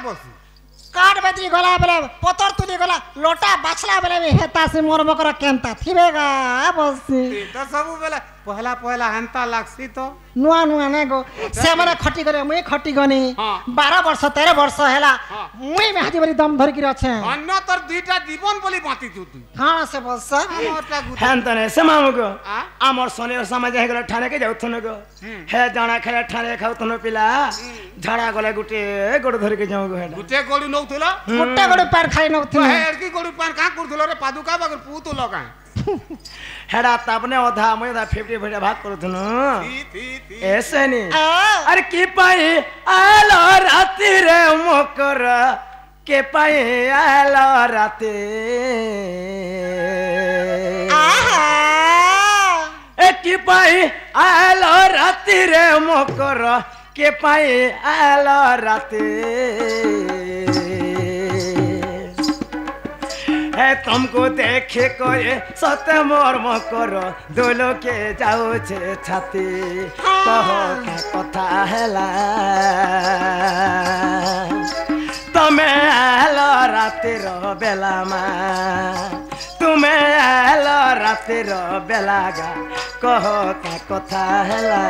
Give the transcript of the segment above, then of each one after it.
बसी काट बेतरी गला बेले पतर तुली गला लोटा बाछला बेले में हेता से मोर मकर केनता थिबेगा बसी तो सब बेले पहला पहला हंता लागसी तो नुआ नुआ ने गो से माने खटी करे मुई खटी गनी 12 वर्ष 13 वर्ष हैला मुई में हाथी बरी दम धर के रछे अन्य तोर दुईटा जीवन बोली बाती तू हां से बस हमरटा गुता हेन तने से मामू गो आमर सोने समाज हे गला ठाणे के जाउथन गो हे जाना खाया ठाणे खाउथन पिला झाड़ा गले गुटे गोड़ धर के जाऊ गो हेडा गुटे गोड़ी नौथुला गुटे गोड़ पार खाई नौथु हे एड़की गोड़ी पार का कुरथुलो रे पादुका बगर पूत लगा हेडा तापने अधा मैं 50 50 भाग करथुन ऐसे नहीं अरे की पाई आलो राती रे मोकर के पाई आलो राती ए की पाई आलो राती रे मोकर के पाई आलो राती है तुमको देखे कोई सत्य मर्म करो दोलो के जाओ छे छाती कहो क्या कथा हैला तमे आलो रातिर बेला मा तुमे आलो रातिर बेलागा कहो क्या कथा हैला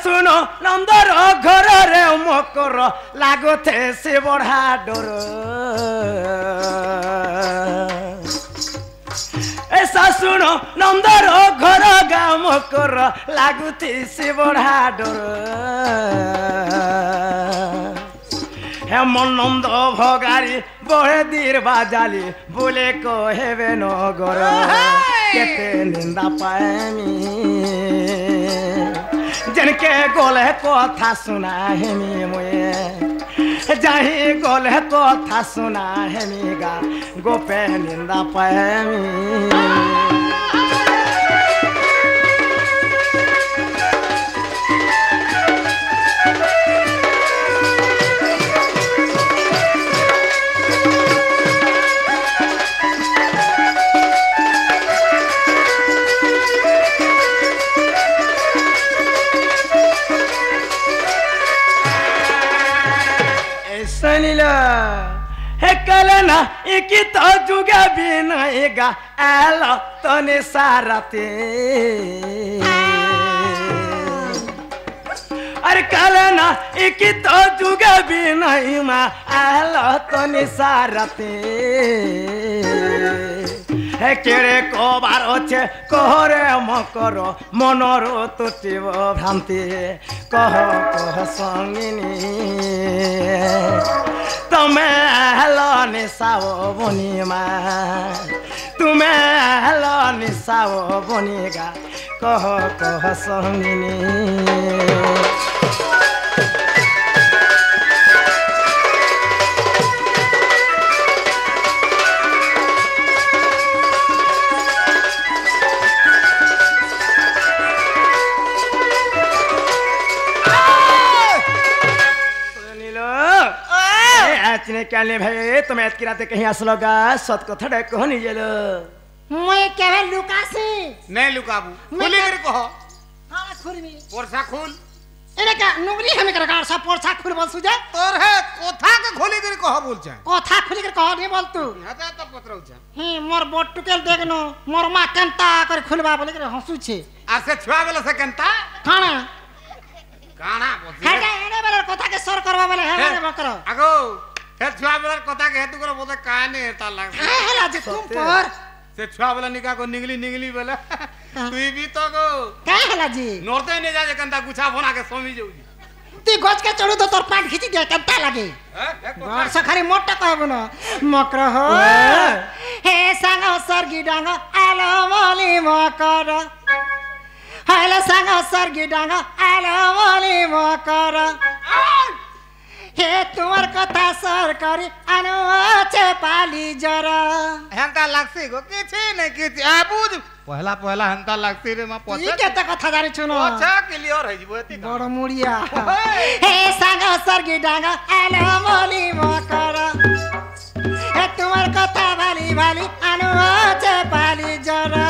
सुनो नंदर घर रे मकर लागोथे से बढ़ा डर ऐसा सुनो नंदर घर गा मकर लागुथी से बढ़ा डर हे मन नंद भगारी बड़े दीर बाजाली बोले को हेवे नगर केते निंदा पाएमी जनके गोले कथा सुना हेमी मुए जाही गोले कथा सुना हेमी गा गोपे निंदा पाएमी हे कलना इकी तो जुगा भी नहींगा आलो तो निसारते अरे कलना इकी तो जुगा भी नहीं मा आलो तो निसारते हे केड़े को बारो छे कोहरे मकरो मनरो तुटिव भ्रांति कह कह संगिनी तुम्हें हेलो निसाओ बनीमा तुम्हें हेलो निसाओ बनीगा कह कह संगिनी क्या ले भाई तुम ऐत की रात कहीं असलोगा सत को थड़े को नहीं जलो मैं केवे लुकासी नहीं लुकाबू खुली कर कहो हां खुरमी पोरसा खुल एने का नुगरी हमें कर गाड़ सा पोरसा खुल बोल सुजा तोर है कोथा के खोली कर कहो बोल छ कोथा खुली कर कहो नहीं बोल तू हता तो पत्रौ छ मोर बोट टुकेल देखनो मोर मा केनता कर खुलबा बोले कर हंसू छे आ से छुआ बेला से केनता खाना काना बोल हेटा एने बेला कोथा के सर करबा बोले हे रे बकरो आगो हे छुआ बेला कथा के हेतु कर बोले काने हेता लाग हे हेला जे तुम पर से छुआ बेला निका को निगली निगली बेला तू भी तो गो का हेला जी नोरते ने जाजे कंता गुछा फोना के सोमी जाऊ ती गज के चढ़ू तो तोर पाट खींची दे कंता लागे घर से खाली मोटा कहबो न मकर हो हे संग सरगी डांग आलो मोली मकर हेला संग सरगी डांग आलो मोली मकर हे तुम्हार कथा सरकारी आनो छे पाल पाली जरा हेंता लागसी गो किछि नै किछि आ बुझ पहला पहला हेंता लागसी रे मा ई पछा केते कथा जानि छुनो पछा क्लियर है जिवो एति बड़ मुड़िया हे सांग सरगी डांग आलो मोली मकर हे तुम्हार कथा भाली भाली आनु जे पाली जरा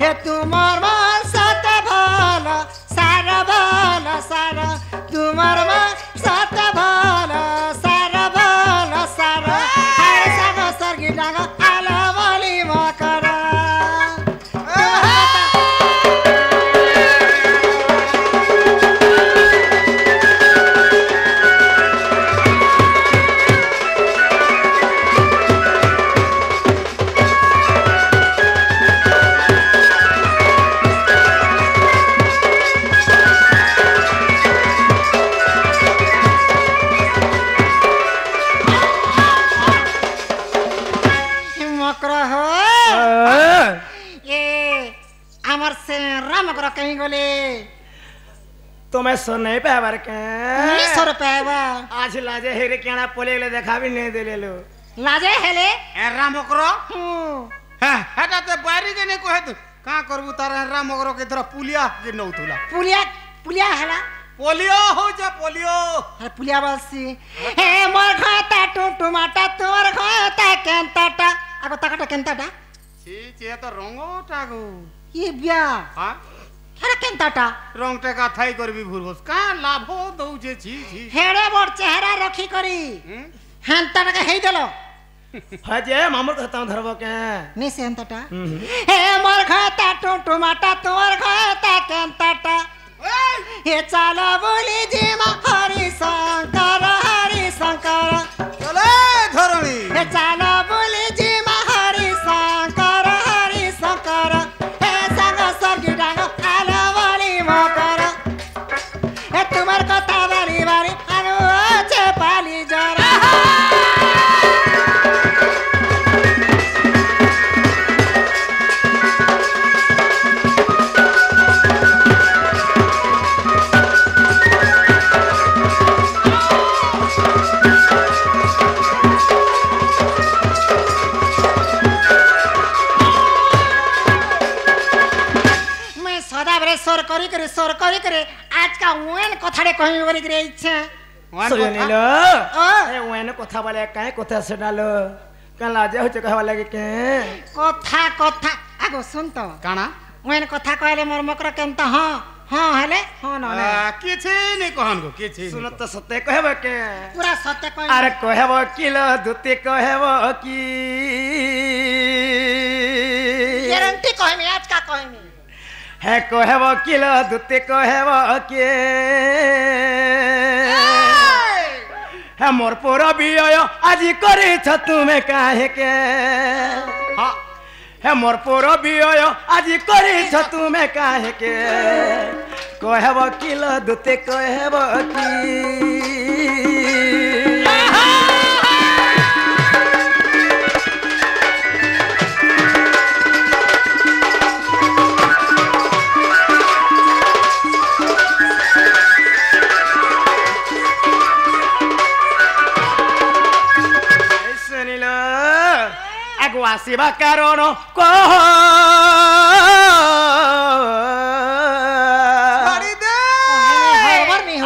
हे तुम्हार मन सत भाला सारा भाला सारा तुम्हार मन सत भाला सारा भाला सारा हे सांग सरगी डांग आलो मोली मकर कहीं गोले तुम्हें सो नहीं पावर के नहीं सो पाएगा आज लाजे हेरे केना पोले ले देखा भी नहीं दे ले लो लाजे हेले ए रामकरो हां हटा ते बारी के ने कहत का करबू तार रामकरो के तरह पुलिया के नउतुला पुलिया पुलिया हला पोलियो हो जा पोलियो हे पुलिया बलसी हे मोर खाता टुटुमाटा तोर खाता केंताटा आगो ताकाटा केंताटा छी छी तो रंगोटा गो ये बिया हां हेरे केंताटा रंगटे का थाई करबी भुरबस का लाभो दउ जे छी छी हेरे मोर चेहरा रखी करी हेंताटा के हेई देलो हजे मामर कहता धरबो के नी से हेंताटा हे मोर खाता टुटुमाटा तोर खाता केंताटा हे चाला बोली जी मा हरि शंकर चले धरणी हे चाला बोली जी मा हरि शंकर हे संग सरगी डांग आलो वाली मकर हे तुम्हार कथा बारी बारी आनु जे पाली जरा सोर करी करे आज का वेन कथाडे कहि बोली करे इच्छा सोनिलो ए वेन कथा बोले काहे कथा सुनालो का लाजे हो कहवा लागे के कथा कथा आगो सुन तो काना वेन कथा कहले मोर मकर केनता हां हां हेले हां न किछि नै कहन गो किछि सुन तो सत्य कहबो के पूरा सत्य कह अरे कहबो किलो दुते कहबो की गारंटी कहमी आज का कहमी है कहबो किलो दुते कहबो के है मोर पोरा बियो आज करे छ तुमे काहे के हां है मोर पोरा बियो आज करे छ तुमे काहे के कहबो किलो दुते कहबो की सेवा कारण कह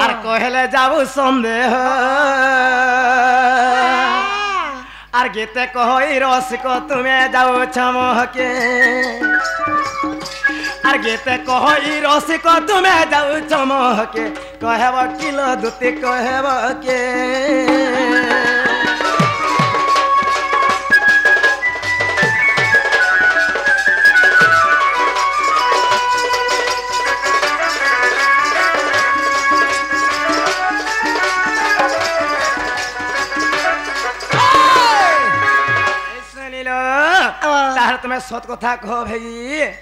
आर कहले जाबू संदेह आर गीते कह रस को तुम्हें जाओ छमह के आर गीते कह रस को तुम्हें जाओ छमह के कहब किलो दुते कहब के तुम्हें सत कथा कह भाई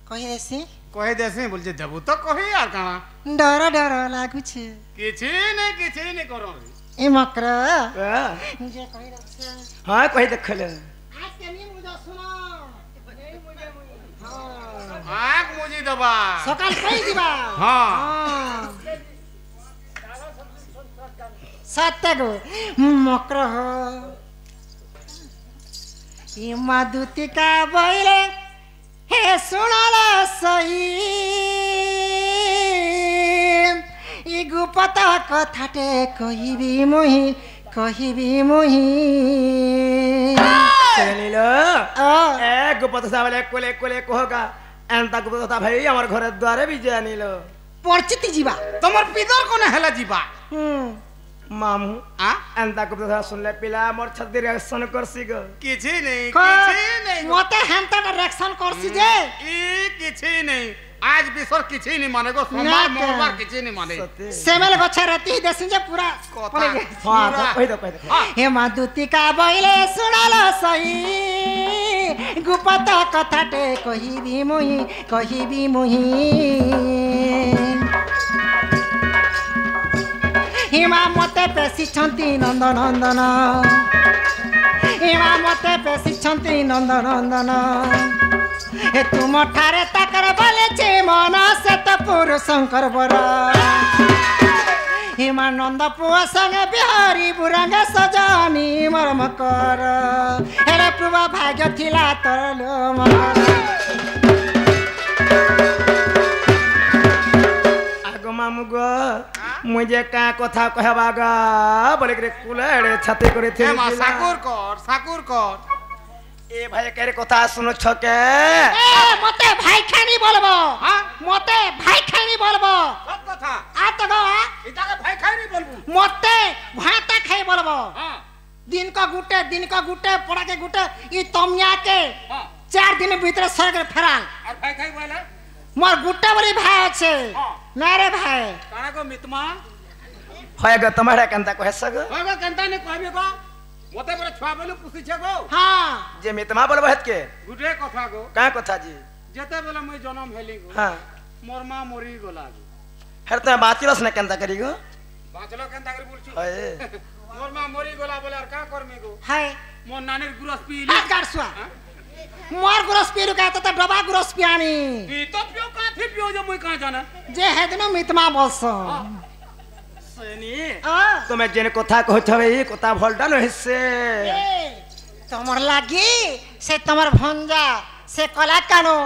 कहि देसी बोल जे देबू तो कहि यार काना डर डर लागु छे किछि नै करो ए मकर मुझे कहि रछे हां कहि देखले आज के नी मुझे सुनो नहीं मुझे हां आग मुझे दबा सकाल कहि दिबा हां सत्य गो मकर माधुतिका बैले हे सुनला सही इ गुपत कथाटे कहिबी मुही नील ए गुपत साबले कोले कोले कहगा एंता गुपत भाई हमर घर द्वारे भी जा नील परचिति जीवा तमर पिदर कोने हेला जीवा मामू आ एंता गुपत सुनले पिला मोर छद्दी रिएक्शन करसी ग किछि नहीं मते हेंता रिएक्शन करसी जे ई किछि नहीं आज बिसर किछि नहीं मानेगो सोमवार मंगलवार किछि नहीं माने सेमल गछा रहती देसिन जे पूरा हां कहि दो हे माधुतिका बैले सुनाला सही गुपत कथाटे कहिबी मुही हिमा मते पेशी छंती नंदन हिमा मते पेशी छंती नंदन ए तुम ठारे ताकर बोले छे मन से तो पुर शंकर बर हिमा नंद पुआ संगे बिहारी बुरंग सजनी मरम कर हेरे प्रभु भाग्य थिला तरलो मकर आगो मामू गो मुझे का कथा कहबा गा बोले रे कुलेड़े छाते करे थे साकुर कर ए भाई केरे कथा सुनो छके ए मते भाई खानी बोलबो हां मते भाई खानी बोलबो सब कथा आ तो गो इता के भाई खाई नहीं बोलबो मते भाता खाई बोलबो हां दिन का गुटे पड़ा के गुटे ई तमिया के 4 दिन भीतर स्वर्ग फेराल और भाई खाई बोले मोर गुटे बड़ी भाई আছে ना रे भाई काना को मितमा होएगा तुम्हारा कंता को हसग होएगा कंता ने कहबे को मते बरे छुआ बोलू पुछि छे गो हां जे मितमा बोलबो हत के गुटे कथा गो का कथा जी जेते बेला मैं जन्म हेली गो हां मोर मां मरी गोला गो हर त बातिलस ने कंता करी गो बाचलो कंता करी बोलछु होए मोर मां मरी गोला बोले और का करमे गो हाय मोर नानीर गुरस पीली गारसुआ मोर गुरस पीरु का त डबा गुरस पियानी ई तो पियो का थी पियो जो मुई का जाना जे हेदनो मितमा बोलसो सनी तुम्हें जेन कथा कह छबे ई कथा भलटा न हिस्से तमर लागी से तमर भंजा से कला कानो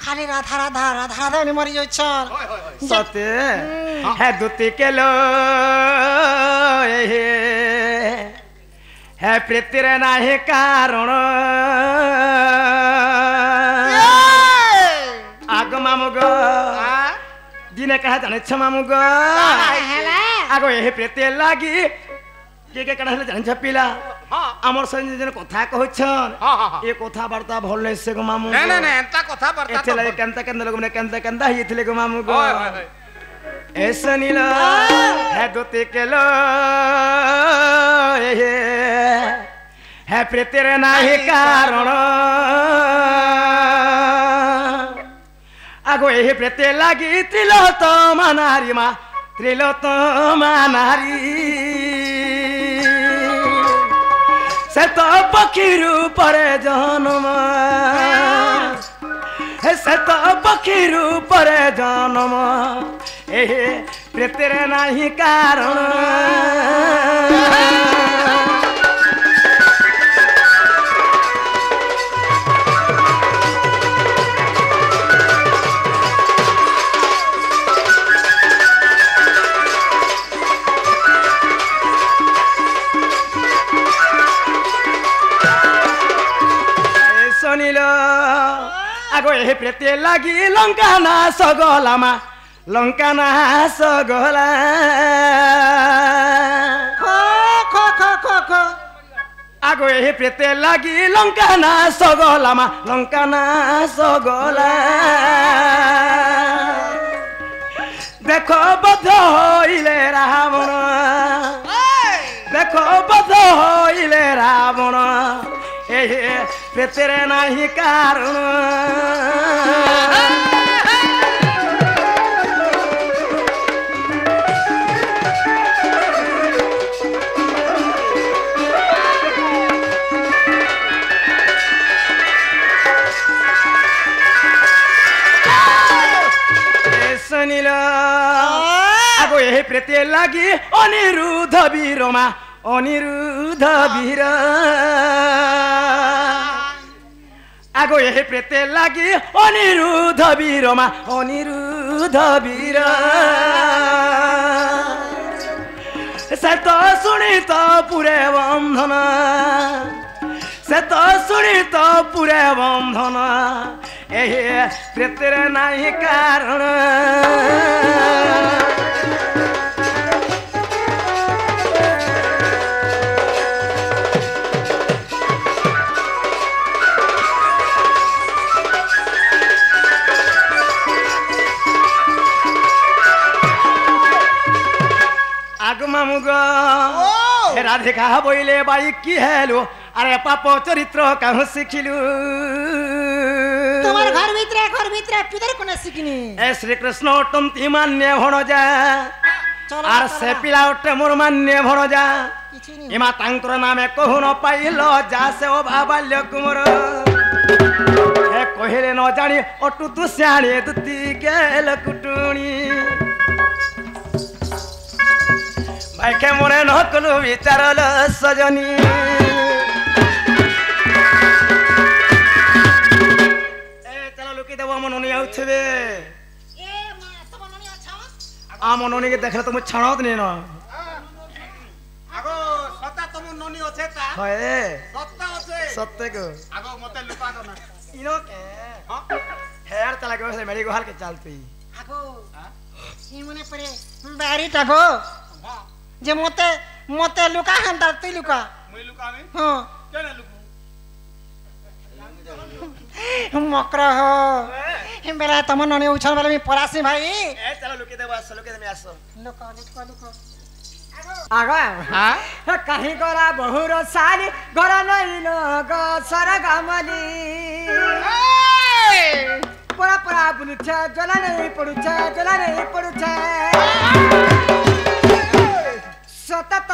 खाली राधा नि मरि जइ छन सते है दुती के लो है प्रीतिर नाही कारण आग मामुगो दिने कहा जाने छ मामुगो आगो एहे प्रीति लागी के कणा हले जाने छपिला हमर संगे जन कथा कहछन ए कथा वार्ता भल नै से गो मामू नै एंता कथा वार्ता एथे लागे केंता लोग ने केंता हिथले गो मामू गो ऐसा नीला है दोते के लो है प्रीतिर नाही कारण आगो एहे प्रीति लागी त्रिलोतमा नारी मा त्रिलोतमा नारी से तो पक्षी रूपर जन्म से तो पक्षी रूपर जन्म ए प्रीतिर नाही कारण आगो ए प्रीति लागी लंका नाश गलामा लंका नाश गला आगो ए प्रीति लागी लंका नाश गलामा लंका नाश गला देखो बध होइले रावण देखो बध होइले रावण ए प्रीतिर नाही कारण सुनिल आगो ए प्रीति लागी अनिरुद्ध वीरमा अनिरुद्ध वीर आगो यही प्रेते लगी अनिरुद्ध वीरमा अनिरुद्ध वीर से तो शुणी तो पूरे बंधन से तो शुणी तो पूरे बंधन यही प्रेतर नहीं कारण मामुग राधिका बोले बाई की हेलो अरे पाप चरित्र कहूँ शिखिलु তোমার ঘর ভিতরে পিতর কোন শিখিনি ए श्री कृष्ण टंती मान्य भण जा আর সে পিলা ওটে মোর মান্য ভণ যা এমা তাঙ্কর নামে কহু ন পাইল যা সে ও বাল্য কুমর এ কহিলে ন জানি অটু তু শ্যাণী দুতি গেল কুটুনি भाई मोरे नकलु विचारल सजनी ए चलो लुकी देव मनोनी आउथबे ए मा तो मनोनी अच्छा आ मनोनी के देखले तुम छणत ने न आगो सत्ता तुम नोनी अछे ता होए सत्ता अछे सत्य को आगो मते लुका दो ना इनो के हां हेर चला गयो से मेरी गोहाल के चलती आगो ई मने परे बारी टागो जे मते मते लुका हंता ती लुका मुई लुका में हां केने लुकू मकरा हो बेला तम नने उछल बेला मी परासी भाई ए चलो लुकी देव आसो लुकी दे में आसो लुका आगा हां कहीं गरा बहुर सारी गरा नहीं न ग सरगमली परा परा बुलुछे जला नहीं पड़ुछे सतत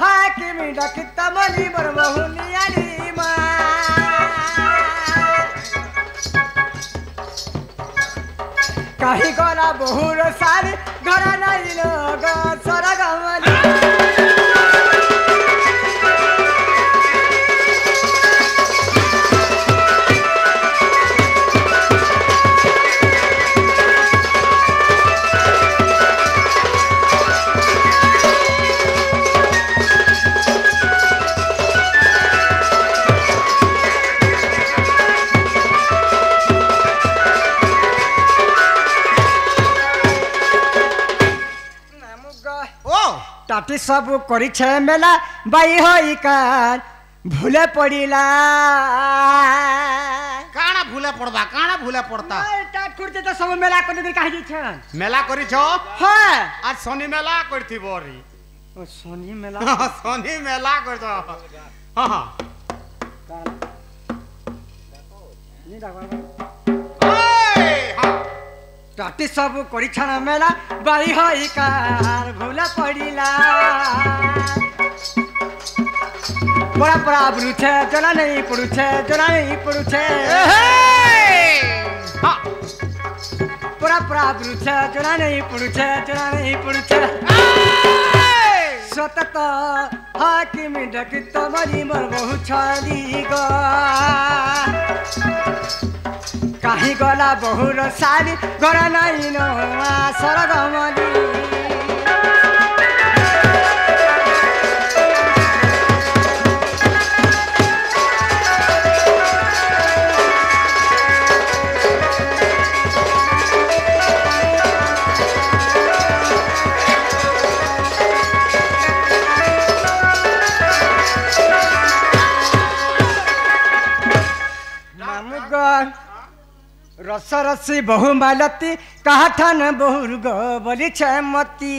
हाकिम डकित मली बर बहुनियाली मा कहीं गरा बहुर सारी गरा नहीं न ग सरगमली टाटी सब करी छे मेला बाई होई कार भूले पड़िला काना भूले पड़ता टाट कुर्ते तो सब मेला कर दे काहे छन मेला करी छो हां आज शनि मेला करथि बोरी ओ सोनी मेला शनि मेला कर दो हां हां नी दावा ओए हां टाटी सब करी छन मेला बाई होई कार भूले पड़िला बड़ा बड़ा बुलुछे जना नहीं पड़ुछे हां बड़ा बड़ा बुलुछे जना नहीं पड़ुछे सतत हाकिम डकित मरी मर बहु छाली ग कहीं गला बहुर सारी गरा नहीं न सरगमली रस रसी बहु मालती कहा ठान बहुर गो बोली छमती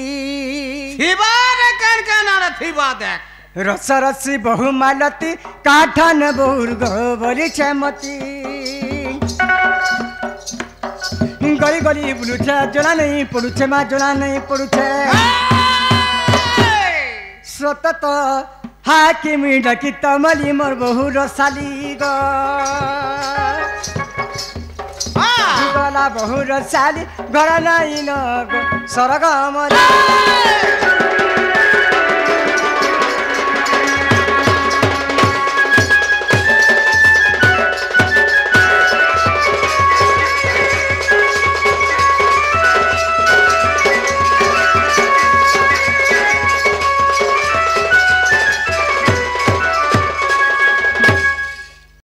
थिबार कान आना थिबा देख रस रसी बहु मालती कहा ठान बहुर गो बोली छमती गली गली बुलुछे जोला नहीं पड़ुछे माँ जोला नहीं पड़ुछे सतत हाकिम डकित मली मोर बहु रसाली गो गला बहुर साली गरा नहीं न सरगमली